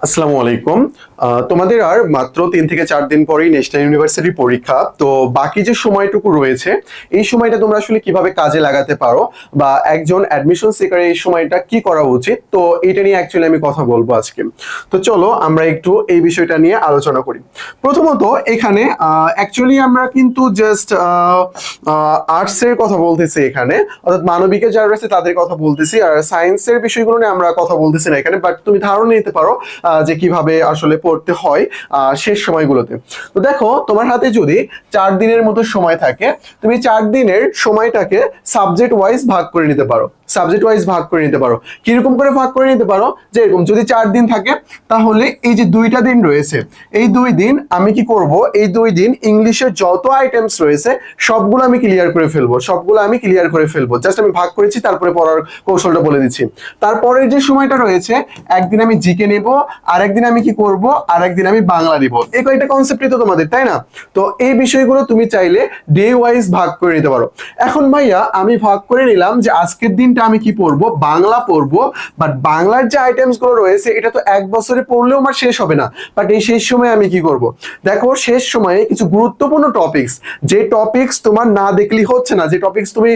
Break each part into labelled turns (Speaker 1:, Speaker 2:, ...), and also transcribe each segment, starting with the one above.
Speaker 1: আসসালামু আলাইকুম। তোমাদের আর মাত্র 3 থেকে 4 দিন পরেই ন্যাশনাল ইউনিভার্সিটি পরীক্ষা। তো বাকি যে সময়টুকু রয়েছে এই সময়টা তোমরা আসলে কিভাবে কাজে লাগাতে পারো বা একজন অ্যাডমিশন সিকার এই সময়টা কি করা উচিত, তো এটা নিয়ে অ্যাকচুয়ালি আমি কথা বলবো আজকে। তো চলো আমরা একটু এই বিষয়টা নিয়ে আলোচনা করি। প্রথমত এখানে অ্যাকচুয়ালি আমরা কিন্তু জাস্ট আর্টস এর কথা বলতেছি এখানে, অর্থাৎ মানবিকের যারা রয়েছে তাদের কথা বলতেছি, আর সায়েন্সের বিষয়গুলো নিয়ে আমরা কথা বলতেছি না এখানে। বাট তুমি ধারণা নিতে পারো যে কিভাবে আসলে পড়তে হয় শেষ সময়গুলোতে। তো দেখো, তোমার হাতে যদি 4 দিনের মতো সময় থাকে, তুমি 4 দিনের সময়টাকে সাবজেক্ট ওয়াইজ ভাগ করে নিতে পারো। সাবজেক্ট ওয়াইজ ভাগ করে নিতে পারো। কিরকম করে ভাগ করে নিতে পারো, যে এরকম যদি 4 দিন থাকে তাহলে এই যে 2টা দিন রয়েছে, এই 2 দিন আমি কি করব, এই 2 দিন ইংলিশের যত আইটেমস রয়েছে সবগুলো আমি ক্লিয়ার করে ফেলবো, সবগুলো আমি ক্লিয়ার করে ফেলবো। জাস্ট আমি ভাগ করেছি, তারপরে পড়ার কৌশলটা বলে দিচ্ছি। তারপরের যে সময়টা রয়েছে, একদিন আমি জিকে নেব, আর একদিন আমি কি করব, আর একদিন আমি বাংলা নিব। এই কয়েকটা কনসেপ্টই তো তোমাদের, তাই না? তো এই বিষয়গুলো তুমি চাইলে ডে ওয়াইজ ভাগ করে নিতে পারো। এখন ভাইয়া আমি ভাগ করে নিলাম যে আজকের দিনটা আমি কি পড়বো, বাংলা পড়বো। বাট বাংলার যে আইটেমস গুলো রয়েছে এটা তো 1 বছরে পড়লেও আমার শেষ হবে না। বাট এই শেষ সময় আমি কি করব, দেখো শেষ সময়ে কিছু গুরুত্বপূর্ণ টপিকস, যে টপিকস তোমার না দেখলেই হচ্ছে না, যে টপিকস তুমি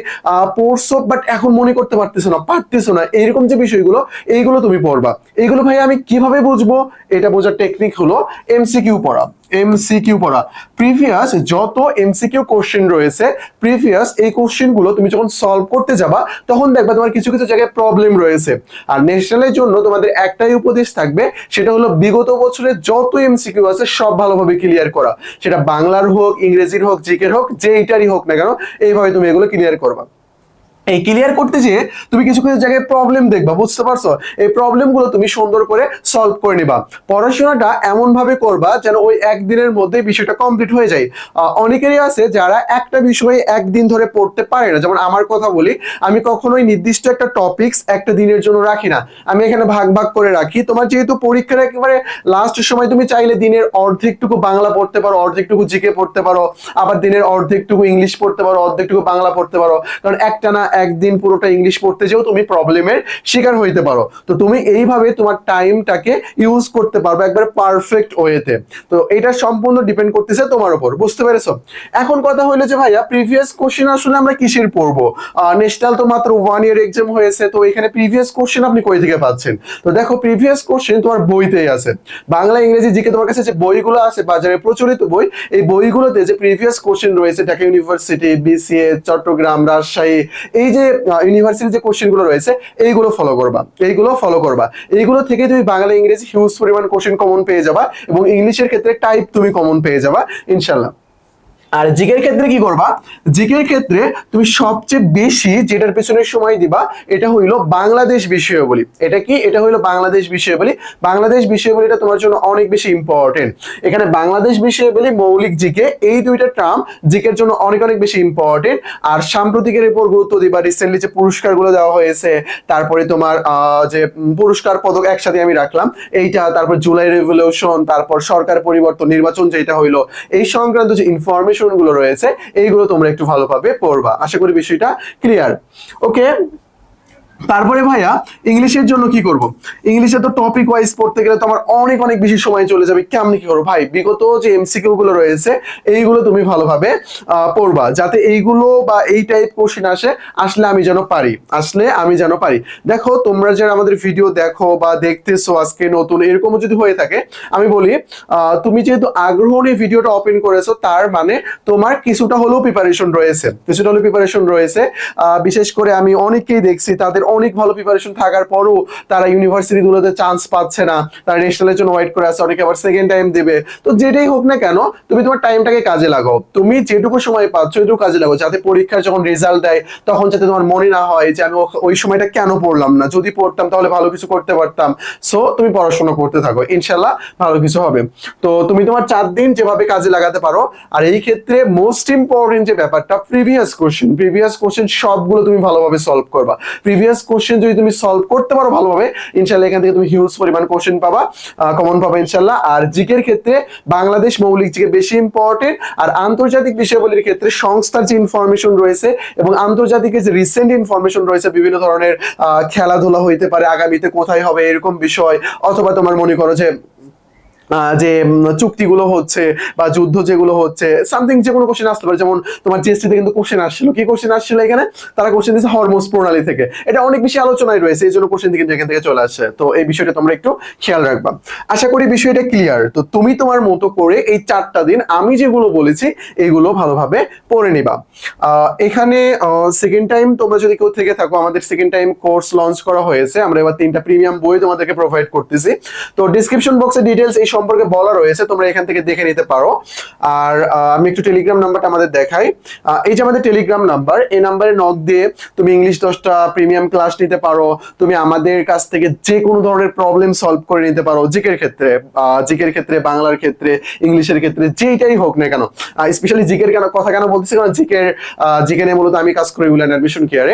Speaker 1: পড়ছো বাট এখন মনে করতে পারতেছো না, এইরকম যে বিষয়গুলো এইগুলো তুমি পড়বা। এইগুলো ভাই আমি কিভাবে বুঝবো, এটা বোঝার টেকনিক হলো এমসিকিউ পড়া। এমসিকিউ পড়া, প্রিভিয়াস যত এমসিকিউ কোশ্চেন রয়েছে, প্রিভিয়াস এই কোশ্চেন গুলো তুমি যখন সলভ করতে যাবা তখন দেখবা তোমার কিছু কিছু জায়গায় প্রবলেম রয়েছে। আর ন্যাশনালের জন্য তোমাদের একটাই উপদেশ থাকবে, সেটা হলো বিগত বছরের যত এমসিকিউ আছে সব ভালোভাবে ক্লিয়ার করা। সেটা বাংলার হোক, ইংরেজির হোক, জিকের হোক, যে এইটারই হোক না কেন, এইভাবে তুমি এগুলো ক্লিয়ার করবা। এই ক্লিয়ার করতে যেয়ে তুমি কিছু কিছু জায়গায় প্রবলেম দেখবা, বুঝতে পারছো? এই প্রবলেম গুলো তুমি সুন্দর করে সলভ করে নিবা। পড়াশোনাটা এমন ভাবে করবা যেন ওই একদিনের মধ্যে বিষয়টা কমপ্লিট হয়ে যায়। অনেকেরই আছে যারা একটা বিষয়ে একদিন ধরে পড়তে পারে না। যেমন আমার কথা বলি, আমি কখনোই নির্দিষ্ট একটা টপিকস একটা দিনের জন্য রাখি না, আমি এখানে ভাগ ভাগ করে রাখি। তোমার যেহেতু পরীক্ষার একেবারে লাস্ট সময়, তুমি চাইলে দিনের অর্ধেকটুকু বাংলা পড়তে পারো, অর্ধেকটুকু জিকে পড়তে পারো, আবার দিনের অর্ধেকটুকু ইংলিশ পড়তে পারো, অর্ধেকটুকু বাংলা পড়তে পারো। কারণ একটানা একদিন পুরোটা ইংলিশ পড়তে যেও তুমি প্রবলেমের শিকার হইতে পারো। তো তুমি এইভাবে তোমার টাইমটাকে ইউজ করতে পারবে একবারে পারফেক্ট ওয়েতে। তো এটা সম্পূর্ণ ডিপেন্ড করতেছে তোমার উপর, বুঝতে পেরেছো? এখন কথা হইলো যে ভাইয়া প্রিভিয়াস কোশ্চেন আসলে আমরা কিসের পড়বো? ন্যাশনাল তো মাত্র 1 ইয়ার এক্সাম হয়েছে, তো এখানে প্রিভিয়াস কোশ্চেন আপনি কই থেকে পাচ্ছেন? তো দেখো, প্রিভিয়াস কোশ্চেন তোমার বইতেই আছে। বাংলা, ইংরেজি, জিকে তোমার কাছে যে বইগুলো আছে বাজারে প্রচলিত বই, এই বইগুলোতে যে প্রিভিয়াস কোশ্চেন রয়েছে, ঢাকা ইউনিভার্সিটি, বিসিএ, চট্টগ্রাম, রাজশাহী, এই যে ইউনিভার্সিটির যে কোশ্চেন গুলো রয়েছে এইগুলো ফলো করবা, এইগুলো ফলো করবা। এইগুলো থেকে তুমি বাংলা, ইংরেজি হিউজ পরিমাণ কোশ্চেন কমন পেয়ে যাবা, এবং ইংলিশের ক্ষেত্রে টাইপ তুমি কমন পেয়ে যাবা ইনশাল্লাহ। আর জিকের ক্ষেত্রে কি করবা, জিকের ক্ষেত্রে তুমি সবচেয়ে বেশি যেটার পেছনে সময় দিবা এটা হইলো বাংলাদেশ বিষয়াবলী। এটা কি? এটা হইলো বাংলাদেশ বিষয়াবলী। বাংলাদেশ বিষয়াবলীটা তোমার জন্য অনেক বেশি ইম্পর্টেন্ট। এখানে বাংলাদেশ বিষয়াবলী, মৌলিক জিকে, এই দুইটা টার্ম জিকের জন্য অনেক অনেক বেশি ইম্পর্টেন্ট। আর সাম্প্রতিকের উপর গুরুত্ব দিবা। রিসেন্টলি যে পুরস্কারগুলো দেওয়া হয়েছে, তারপরে তোমার যে পুরস্কার পদক একসাথে আমি রাখলাম এইটা, তারপর জুলাই রেভলিউশন, তারপর সরকার পরিবর্তন, নির্বাচন যেটা হইলো, এই সংক্রান্ত যে ইনফরমেশন গুলো রয়েছে এইগুলো তোমরা একটু ভালোভাবে পড়বা। আশা করি বিষয়টা ক্লিয়ার। ওকে, তারপরে ভাইয়া ইংলিশের জন্য কি করব? ইংলিশে তো টপিক ওয়াইজ পড়তে গেলে তো আমার অনেক অনেক বেশি সময় চলে যাবে। কেমনি কি করবো ভাই? বিগত যে এমসিকিউ গুলো রয়েছে এইগুলো তুমি ভালোভাবে পড়বা, যাতে এইগুলো বা এই টাইপ কোশ্চেন আসলে আমি যেন পারি, দেখো, তোমরা যারা আমাদের ভিডিও দেখো বা দেখতেছো আজকে নতুন, এরকম যদি হয়ে থাকে, আমি বলি তুমি যেহেতু আগ্রহ নিয়ে ভিডিওটা ওপেন করেছো, তার মানে তোমার কিছুটা হলেও প্রিপারেশন রয়েছে, বিশেষ করে আমি অনেককেই দেখছি তাদের অনেক ভালো প্রিপারেশন থাকার পরও তারা ইউনিভার্সিটি গুলোতে চান্স পাচ্ছে না, তারা ন্যাশনালের জন্য ওয়েট করে আছে, অনেকে আবার সেকেন্ড টাইম দেবে। তো যেটাই হোক না কেন, তুমি তোমার টাইমটাকে কাজে লাগাও, তুমি যেটুকু সময় পাচ্ছ এটুকু কাজে লাগাও, যাতে পরীক্ষার যখন রেজাল্ট দেয় তখন যাতে তোমার মনে না হয় যে আমি ওই সময়টা কেন পড়লাম না, যদি পড়তাম তাহলে ভালো কিছু করতে পারতাম। সো তুমি পড়াশোনা করতে থাকো, ইনশাল্লাহ ভালো কিছু হবে। তো তুমি তোমার 4 দিন যেভাবে কাজে লাগাতে পারো। আর এই ক্ষেত্রে মোস্ট ইম্পর্টেন্ট যে ব্যাপারটা, প্রিভিয়াস কোশ্চেন সবগুলো তুমি ভালোভাবে সলভ করবা। প্রিভিয়াস কোশ্চেন যদি তুমি সলভ করতে পারো ভালোভাবে, ইনশাল্লাহ এখান থেকে তুমি হিউজ পরিমাণ কোশ্চেন পাবা, কমন পাবা ইনশাল্লাহ। আর জিকের ক্ষেত্রে বাংলাদেশ মৌলিক জিকে বেশি ইম্পর্টেন্ট, আর আন্তর্জাতিক বিষয়াবলীর ক্ষেত্রে সংস্থার যে ইনফরমেশন রয়েছে এবং আন্তর্জাতিক যে রিসেন্ট ইনফরমেশন রয়েছে, বিভিন্ন ধরনের খেলাধুলা হইতে পারে, আগামীতে কোথায় হবে এরকম বিষয়, অথবা তোমার মনে করো যে যে চুক্তিগুলো হচ্ছে বা যুদ্ধ যেগুলো হচ্ছে, সামথিং যে কোনো কোশ্চেন আসতে পারে। যেমন তোমার জিএসটিতে কিন্তু কোশ্চেন আসছিল, কি কোশ্চেন আসছিল এখানে, তারা কোশ্চেন দিয়েছে হরমোজ প্রণালী থেকে, এটা অনেক বেশি আলোচনায় রয়েছে, এই জন্য কোশ্চেন কিন্তু এখান থেকে চলে আসছে। তো এই বিষয়টা তোমরা একটু খেয়াল রাখবা। আশা করি বিষয়টা ক্লিয়ার। তো তুমি তোমার মতো করে এই 4টা দিন আমি যেগুলো বলেছি এইগুলো ভালোভাবে পড়ে নিবা। এখানে সেকেন্ড টাইম তোমরা যদি কেউ থেকে থাকো, আমাদের সেকেন্ড টাইম কোর্স লঞ্চ করা হয়েছে, আমরা এবার 3টা প্রিমিয়াম বই তোমাদেরকে প্রোভাইড করতেছি। তো ডিসক্রিপশন বক্সে ডিটেলস এই সম্পর্কে বলা রয়েছে, তোমরা এখান থেকে দেখে নিতে পারো। আর আমি একটু টেলিগ্রাম নাম্বারটা আমাদের দেখাই। এই যে আমাদের টেলিগ্রাম নাম্বার, এই নাম্বারে নক দিয়ে তুমি ইংলিশ 10টা প্রিমিয়াম ক্লাস নিতে পারো, তুমি আমাদের কাছ থেকে যে কোনো ধরনের প্রবলেম সলভ করে নিতে পারো, জিকের ক্ষেত্রে, বাংলার ক্ষেত্রে, ইংলিশের ক্ষেত্রে, যেইটাই হোক না কেন। স্পেশালি জিকের কথা কেন বলতেছি, কারণ জিকে নিয়ে মূলত আমি কাজ করি উইলান অ্যাডমিশন কেয়ারে,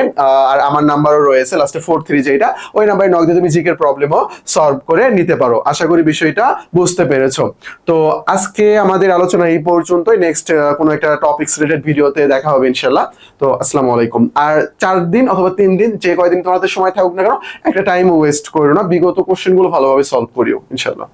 Speaker 1: আর আমার নাম্বারও রয়েছে লাস্টে 43, যেটা ওই নাম্বারে নক দিয়ে তুমি জিকের প্রবলেমও সলভ করে নিতে পারো। আশা করি বিষয়টা বুঝতে পেরেছো। তো আজকে আমাদের আলোচনা এই পর্যন্তই, নেক্সট কোনো একটা টপিকস রিলেটেড ভিডিওতে দেখা হবে ইনশাল্লাহ। তো আসসালামু আলাইকুম। আর 4 দিন অথবা 3 দিন, যে কয়দিন তোমাদের সময় থাকুক না কেন, একটা টাইম ওয়েস্ট করো না, বিগত কোশ্চেন গুলো ভালোভাবে সলভ করিও ইনশাল্লাহ।